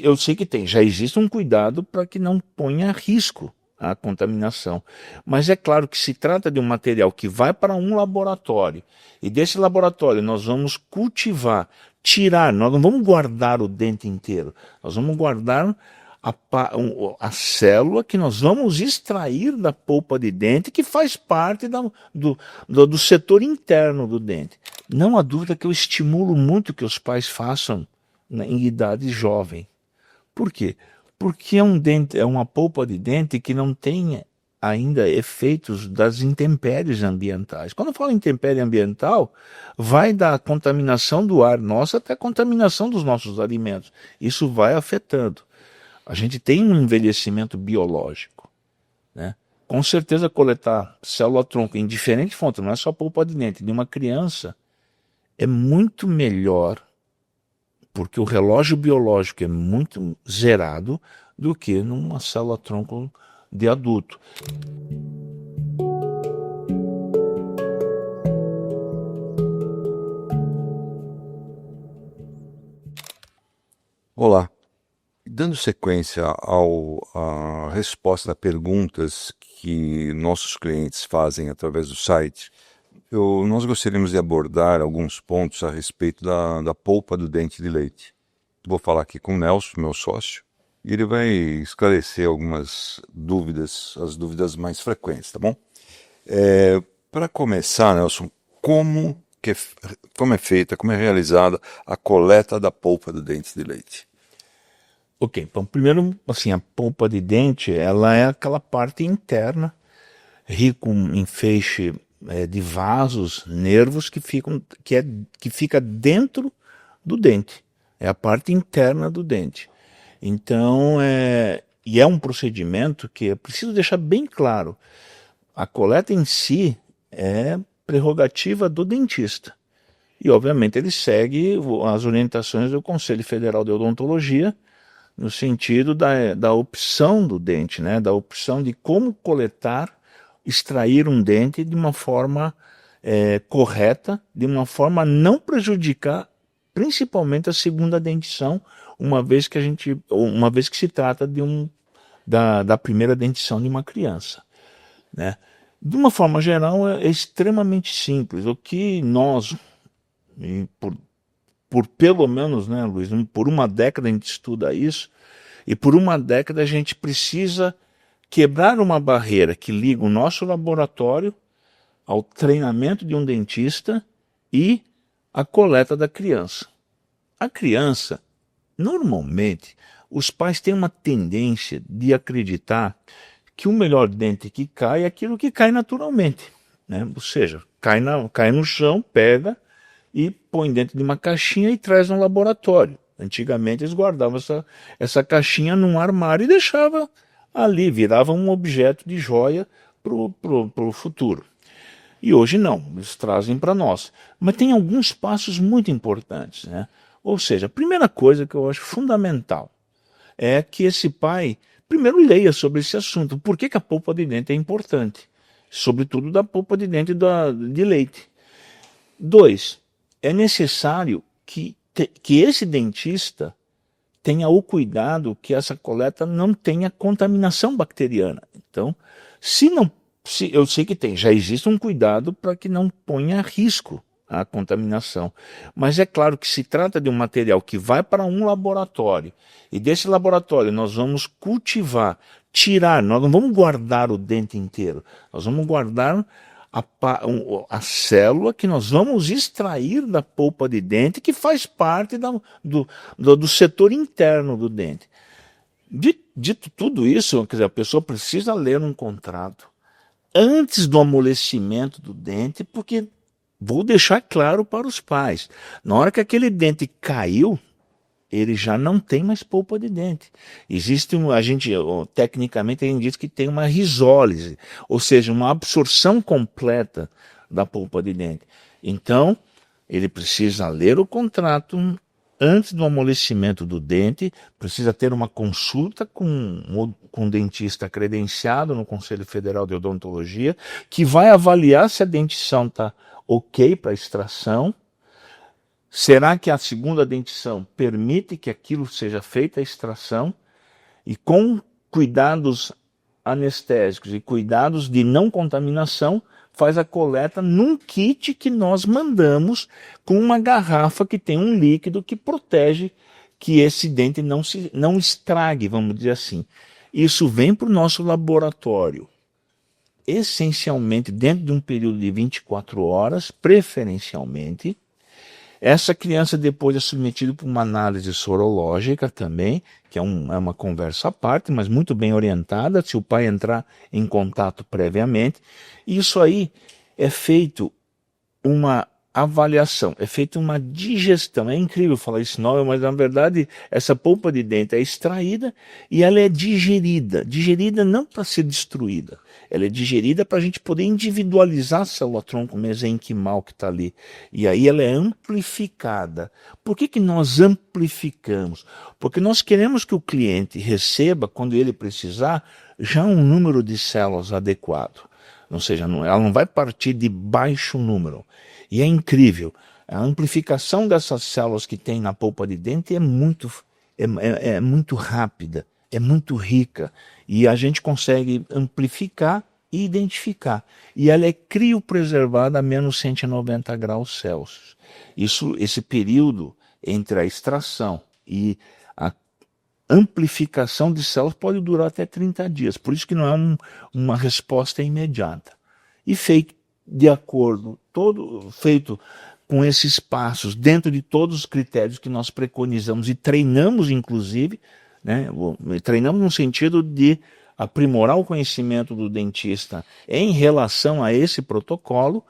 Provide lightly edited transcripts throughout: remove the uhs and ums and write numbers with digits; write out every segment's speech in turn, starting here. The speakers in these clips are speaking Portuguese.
eu sei que tem, já existe um cuidado para que não ponha a risco a contaminação. Mas é claro que se trata de um material que vai para um laboratório, e desse laboratório nós vamos cultivar, tirar, nós não vamos guardar o dente inteiro, nós vamos guardar a célula que nós vamos extrair da polpa de dente, que faz parte do setor interno do dente. Não há dúvida que eu estimulo muito que os pais façam, né, em idade jovem. Por quê? Porque é uma polpa de dente que não tem ainda efeitos das intempéries ambientais. Quando eu falo intempérie ambiental, vai da contaminação do ar nosso até a contaminação dos nossos alimentos. Isso vai afetando. A gente tem um envelhecimento biológico, né? Com certeza coletar célula-tronco em diferentes fontes, não é só polpa de dente, de uma criança, é muito melhor, porque o relógio biológico é muito zerado, do que numa célula-tronco de adulto. Olá. Dando sequência à resposta a perguntas que nossos clientes fazem através do site, nós gostaríamos de abordar alguns pontos a respeito da polpa do dente de leite. Vou falar aqui com o Nelson, meu sócio, e ele vai esclarecer algumas dúvidas, as dúvidas mais frequentes, tá bom? Para começar, Nelson, como é feita, como é realizada a coleta da polpa do dente de leite? Ok, então primeiro, assim, a polpa de dente, ela é aquela parte interna, rico em feixe de vasos, nervos que fica dentro do dente. É a parte interna do dente. Então, e é um procedimento que é preciso deixar bem claro. A coleta em si é prerrogativa do dentista. E, obviamente, ele segue as orientações do Conselho Federal de Odontologia, no sentido da opção do dente, né? Da opção de como coletar, extrair um dente de uma forma correta, de uma forma a não prejudicar principalmente a segunda dentição, uma vez que se trata da primeira dentição de uma criança, né? De uma forma geral, é extremamente simples. O que nós, por pelo menos, né, Luiz, por uma década a gente estuda isso, e por uma década a gente precisa quebrar uma barreira que liga o nosso laboratório ao treinamento de um dentista e à coleta da criança. A criança, normalmente, os pais têm uma tendência de acreditar que o melhor dente que cai é aquilo que cai naturalmente, né? Ou seja, cai no chão, pega e põe dentro de uma caixinha e traz no laboratório. Antigamente eles guardavam essa caixinha num armário e deixavam ali, virava um objeto de joia pro futuro. E hoje não, eles trazem para nós. Mas tem alguns passos muito importantes, né? Ou seja, a primeira coisa que eu acho fundamental é que esse pai primeiro leia sobre esse assunto. Por que a polpa de dente é importante? Sobretudo da polpa de dente de leite. 2, é necessário que esse dentista tenha o cuidado que essa coleta não tenha contaminação bacteriana. Então, eu sei que tem, já existe um cuidado para que não ponha a risco a contaminação. Mas é claro que se trata de um material que vai para um laboratório, e desse laboratório nós vamos cultivar, tirar, nós não vamos guardar o dente inteiro, nós vamos guardar a célula que nós vamos extrair da polpa de dente, que faz parte do setor interno do dente. Dito tudo isso, quer dizer, a pessoa precisa ler um contrato antes do amolecimento do dente, porque vou deixar claro para os pais, na hora que aquele dente caiu, ele já não tem mais polpa de dente. Tecnicamente a gente diz que tem uma risólise, ou seja, uma absorção completa da polpa de dente. Então, ele precisa ler o contrato antes do amolecimento do dente, precisa ter uma consulta com um dentista credenciado no Conselho Federal de Odontologia, que vai avaliar se a dentição está ok para extração. Será que a segunda dentição permite que aquilo seja feita a extração e com cuidados anestésicos e cuidados de não contaminação, faz a coleta num kit que nós mandamos com uma garrafa que tem um líquido que protege que esse dente não estrague, vamos dizer assim. Isso vem para o nosso laboratório, essencialmente dentro de um período de 24 horas, preferencialmente. Essa criança depois é submetida para uma análise sorológica também, que é uma conversa à parte, mas muito bem orientada, se o pai entrar em contato previamente. E isso aí é feito uma avaliação, é feita uma digestão. É incrível falar isso, não, mas na verdade essa polpa de dente é extraída e ela é digerida. Digerida não para ser destruída, ela é digerida para a gente poder individualizar a célula-tronco mesenquimal que está ali. E aí ela é amplificada. Por que que nós amplificamos? Porque nós queremos que o cliente receba, quando ele precisar, já um número de células adequado. Ou seja, ela não vai partir de baixo número. E é incrível, a amplificação dessas células que tem na polpa de dente é muito rápida, é muito rica. E a gente consegue amplificar e identificar. E ela é criopreservada a menos 190 graus Celsius. Esse período entre a extração e a amplificação de células pode durar até 30 dias. Por isso que não é uma resposta imediata. E feito de acordo, feito com esses passos, dentro de todos os critérios que nós preconizamos e treinamos, inclusive, né? Treinamos no sentido de aprimorar o conhecimento do dentista em relação a esse protocolo.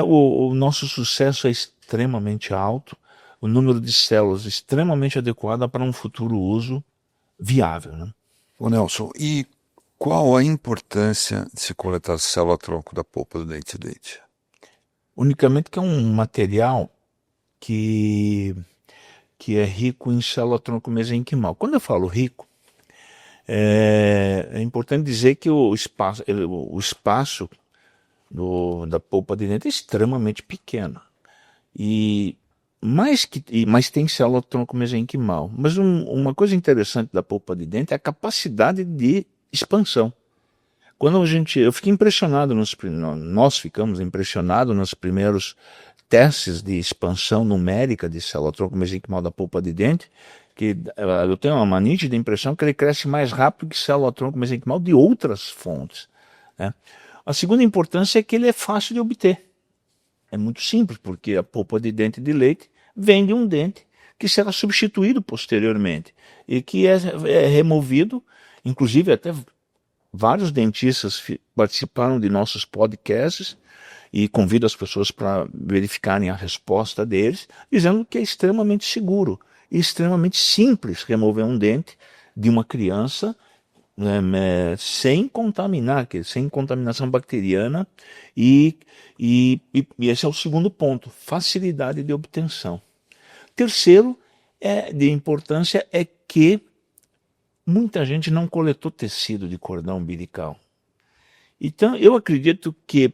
O nosso sucesso é extremamente alto, o número de células extremamente adequado para um futuro uso viável, né? Ô Nelson, e qual a importância de se coletar célula-tronco da polpa do dente? Unicamente que é um material que é rico em célula-tronco mesenquimal. Quando eu falo rico, é importante dizer que o espaço da polpa de dente é extremamente pequeno. Mas tem célula-tronco mesenquimal. Mas uma coisa interessante da polpa de dente é a capacidade de expansão. Eu fiquei impressionado, nós ficamos impressionados nos primeiros testes de expansão numérica de célula-tronco mesenquimal da polpa de dente, que eu tenho uma nítida impressão que ele cresce mais rápido que célula-tronco mesenquimal de outras fontes, né? A segunda importância é que ele é fácil de obter. É muito simples, porque a polpa de dente de leite vem de um dente que será substituído posteriormente e que é removido, inclusive até vários dentistas participaram de nossos podcasts e convido as pessoas para verificarem a resposta deles, dizendo que é extremamente seguro e extremamente simples remover um dente de uma criança, sem contaminar, sem contaminação bacteriana, e esse é o segundo ponto, facilidade de obtenção. Terceiro, de importância, é que muita gente não coletou tecido de cordão umbilical. Então, eu acredito que,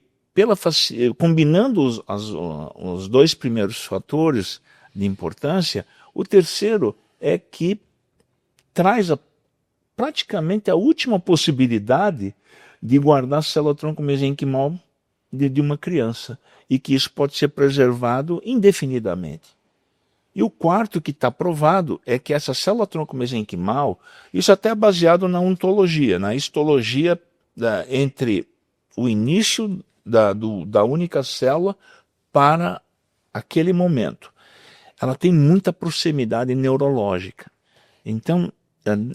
combinando os dois primeiros fatores de importância, o terceiro é que traz praticamente a última possibilidade de guardar célula-tronco mesenquimal de uma criança, e que isso pode ser preservado indefinidamente. E o quarto que está provado é que essa célula-tronco mesenquimal, isso até é baseado na ontologia, na histologia entre o início da única célula para aquele momento. Ela tem muita proximidade neurológica. Então,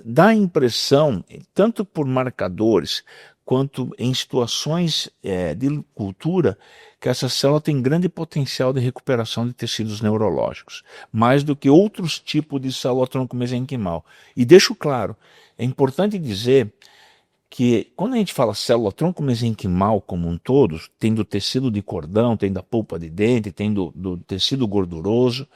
dá a impressão, tanto por marcadores quanto em situações de cultura, que essa célula tem grande potencial de recuperação de tecidos neurológicos, mais do que outros tipos de célula-tronco mesenquimal. E deixo claro, é importante dizer que quando a gente fala célula-tronco mesenquimal como um todo, tem do tecido de cordão, tem da polpa de dente, tem do tecido gorduroso,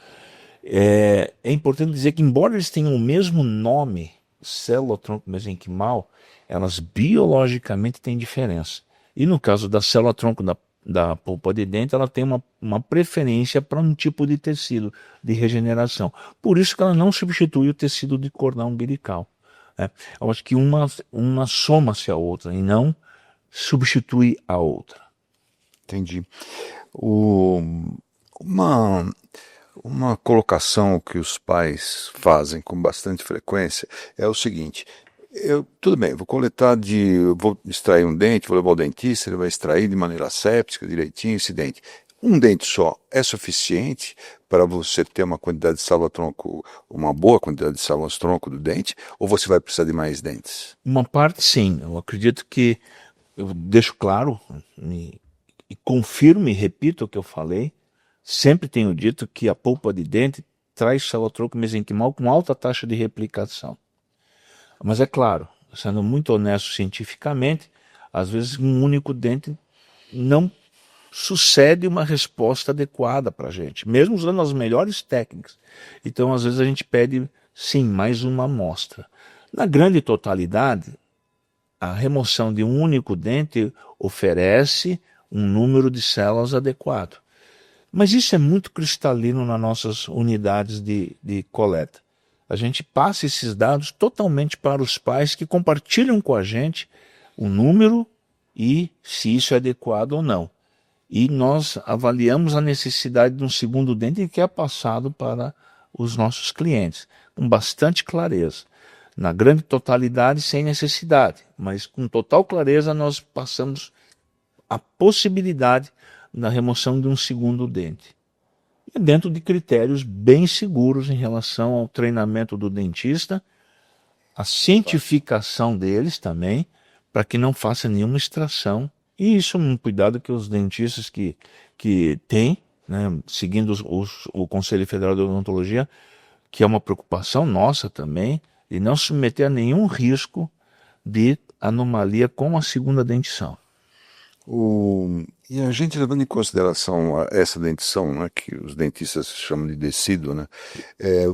é importante dizer que, embora eles tenham o mesmo nome, célula-tronco mesenquimal, elas biologicamente têm diferença. E no caso da célula-tronco da da polpa de dente, ela tem uma preferência para um tipo de tecido de regeneração. Por isso que ela não substitui o tecido de cordão umbilical. Né? Eu acho que uma soma-se à outra e não substitui a outra. Entendi. O- uma, uma colocação que os pais fazem com bastante frequência é o seguinte: tudo bem, vou extrair um dente, vou levar ao dentista, ele vai extrair de maneira séptica, direitinho, esse dente. Um dente só é suficiente para você ter uma quantidade de salva-tronco, uma boa quantidade de salva-tronco do dente, ou você vai precisar de mais dentes? Uma parte, sim. Eu acredito que eu deixo claro e confirmo e repito o que eu falei. Sempre tenho dito que a polpa de dente traz salva-tronco mesenquimal com alta taxa de replicação. Mas é claro, sendo muito honesto cientificamente, às vezes um único dente não sucede uma resposta adequada para a gente, mesmo usando as melhores técnicas. Então, às vezes a gente pede, sim, mais uma amostra. Na grande totalidade, a remoção de um único dente oferece um número de células adequado. Mas isso é muito cristalino nas nossas unidades de coleta. A gente passa esses dados totalmente para os pais que compartilham com a gente o número e se isso é adequado ou não. E nós avaliamos a necessidade de um segundo dente que é passado para os nossos clientes, com bastante clareza. Na grande totalidade, sem necessidade, mas com total clareza nós passamos a possibilidade da remoção de um segundo dente. E dentro de critérios bem seguros em relação ao treinamento do dentista, a cientificação deles também, para que não faça nenhuma extração. E isso é um cuidado que os dentistas que têm, né, seguindo o Conselho Federal de Odontologia, que é uma preocupação nossa também, de não submeter a nenhum risco de anomalia com a segunda dentição. E a gente levando em consideração essa dentição, né, que os dentistas chamam de decido, né,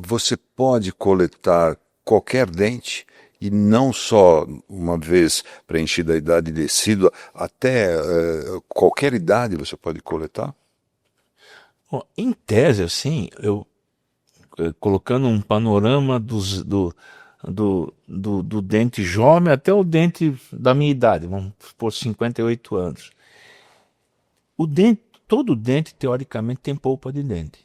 você pode coletar qualquer dente e não só uma vez preenchida a idade de decídua, até qualquer idade você pode coletar? Bom, em tese, assim, colocando um panorama do dente jovem até o dente da minha idade, vamos por 58 anos. Todo dente, teoricamente, tem polpa de dente.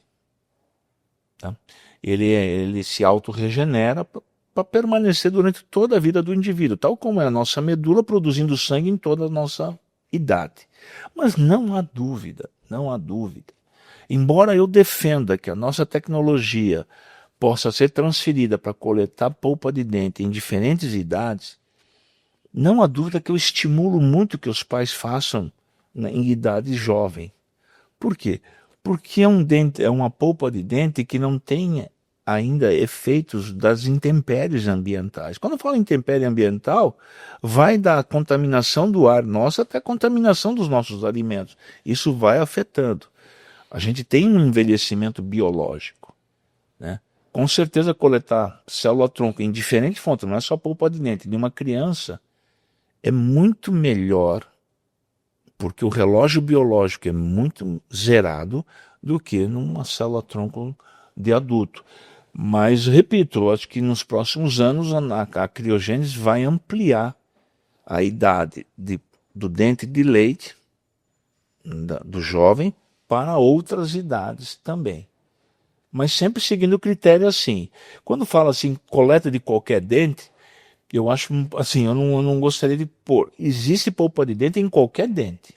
Tá? Ele se autorregenera para permanecer durante toda a vida do indivíduo, tal como é a nossa medula produzindo sangue em toda a nossa idade. Mas não há dúvida, embora eu defenda que a nossa tecnologia possa ser transferida para coletar polpa de dente em diferentes idades, não há dúvida que eu estimulo muito que os pais façam, né, em idade jovem. Por quê? Porque é uma polpa de dente que não tem ainda efeitos das intempéries ambientais. Quando eu falo intempérie ambiental, vai da contaminação do ar nosso até a contaminação dos nossos alimentos. Isso vai afetando. A gente tem um envelhecimento biológico, né? Com certeza coletar célula-tronco em diferentes fontes, não é só polpa de dente, de uma criança, é muito melhor, porque o relógio biológico é muito zerado, do que numa célula-tronco de adulto. Mas, repito, eu acho que nos próximos anos a criogênese vai ampliar a idade do dente de leite do jovem para outras idades também. Mas sempre seguindo o critério assim. Quando fala assim, coleta de qualquer dente, eu acho assim, eu não gostaria de pôr. Existe polpa de dente em qualquer dente.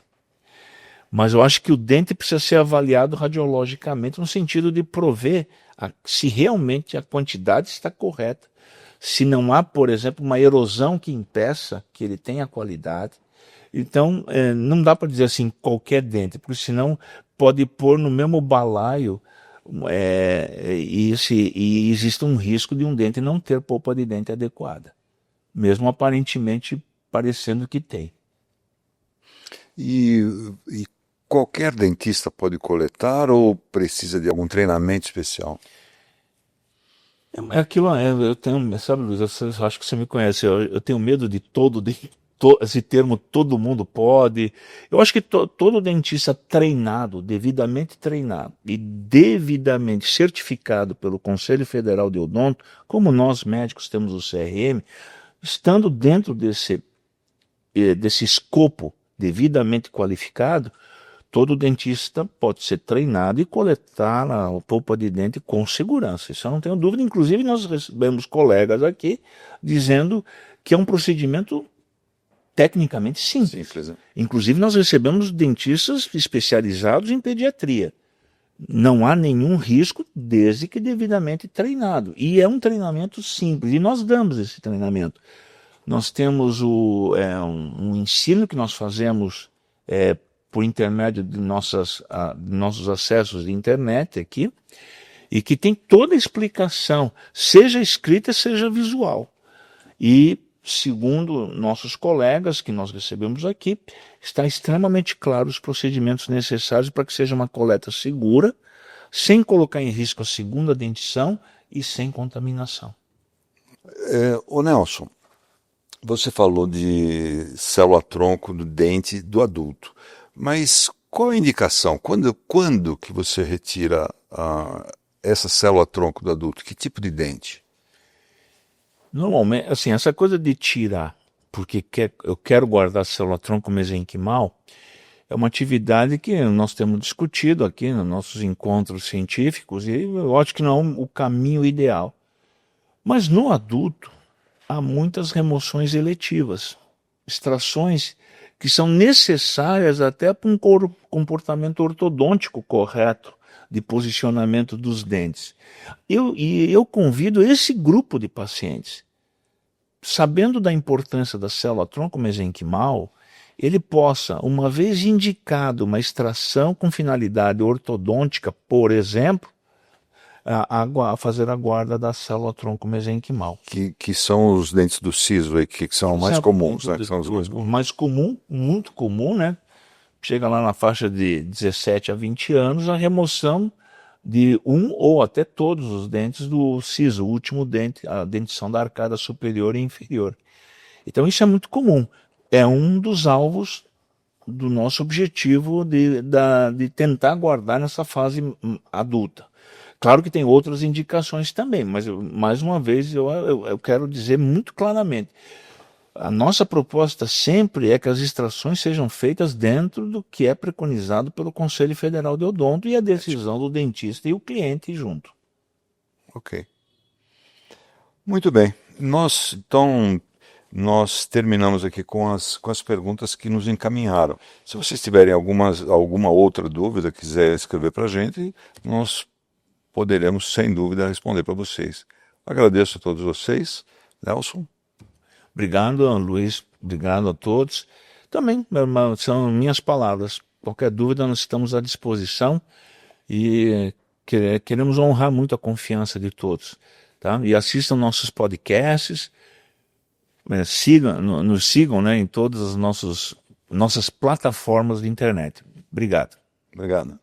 Mas eu acho que o dente precisa ser avaliado radiologicamente no sentido de prover se realmente a quantidade está correta. Se não há, por exemplo, uma erosão que impeça que ele tenha qualidade. Então, não dá para dizer assim qualquer dente, porque senão pode pôr no mesmo balaio e existe um risco de um dente não ter polpa de dente adequada, mesmo aparentemente parecendo que tem. E qualquer dentista pode coletar ou precisa de algum treinamento especial? É aquilo, eu tenho, sabe, Luiz, eu acho que você me conhece, eu tenho medo de todo esse termo todo mundo pode. Eu acho que todo dentista treinado, devidamente treinado e devidamente certificado pelo Conselho Federal de Odonto, como nós médicos temos o CRM, estando dentro desse escopo devidamente qualificado, todo dentista pode ser treinado e coletar a polpa de dente com segurança. Isso eu não tenho dúvida. Inclusive, nós recebemos colegas aqui dizendo que é um procedimento tecnicamente simples. Inclusive, nós recebemos dentistas especializados em pediatria. Não há nenhum risco desde que devidamente treinado. E é um treinamento simples. E nós damos esse treinamento. Nós temos um ensino que nós fazemos por intermédio de nossos acessos de internet aqui, e que tem toda a explicação, seja escrita, seja visual. E, segundo nossos colegas que nós recebemos aqui, está extremamente claro os procedimentos necessários para que seja uma coleta segura, sem colocar em risco a segunda dentição e sem contaminação. Ô Nelson, você falou de célula-tronco do dente do adulto, mas qual a indicação? Quando que você retira essa célula-tronco do adulto? Que tipo de dente? Normalmente, assim, essa coisa de tirar, porque eu quero guardar a célula-tronco mesenquimal, é uma atividade que nós temos discutido aqui nos nossos encontros científicos, e eu acho que não é o caminho ideal. Mas no adulto, há muitas remoções eletivas, extrações que são necessárias até para um comportamento ortodôntico correto de posicionamento dos dentes. Eu convido esse grupo de pacientes, sabendo da importância da célula-tronco mesenquimal, ele possa, uma vez indicado uma extração com finalidade ortodôntica, por exemplo, fazer a guarda da célula-tronco mesenquimal. Que são os dentes do siso aí, que são mais comuns, né? São o mais comum, muito comum, né? Chega lá na faixa de 17 a 20 anos, a remoção de um ou até todos os dentes do siso, o último dente, a dentição da arcada superior e inferior. Então isso é muito comum. É um dos alvos do nosso objetivo de tentar guardar nessa fase adulta. Claro que tem outras indicações também, mas mais uma vez eu quero dizer muito claramente, a nossa proposta sempre é que as extrações sejam feitas dentro do que é preconizado pelo Conselho Federal de Odonto e a decisão do dentista e o cliente junto. Ok. Muito bem. Nós terminamos aqui com as perguntas que nos encaminharam. Se vocês tiverem alguma outra dúvida, quiser escrever para a gente, nós poderemos, sem dúvida, responder para vocês. Agradeço a todos vocês. Nelson? Obrigado, Luiz. Obrigado a todos. Também, meu irmão, são minhas palavras. Qualquer dúvida, nós estamos à disposição e queremos honrar muito a confiança de todos. Tá? E assistam nossos podcasts, nos sigam, né, em todas as nossas plataformas de internet. Obrigado. Obrigado.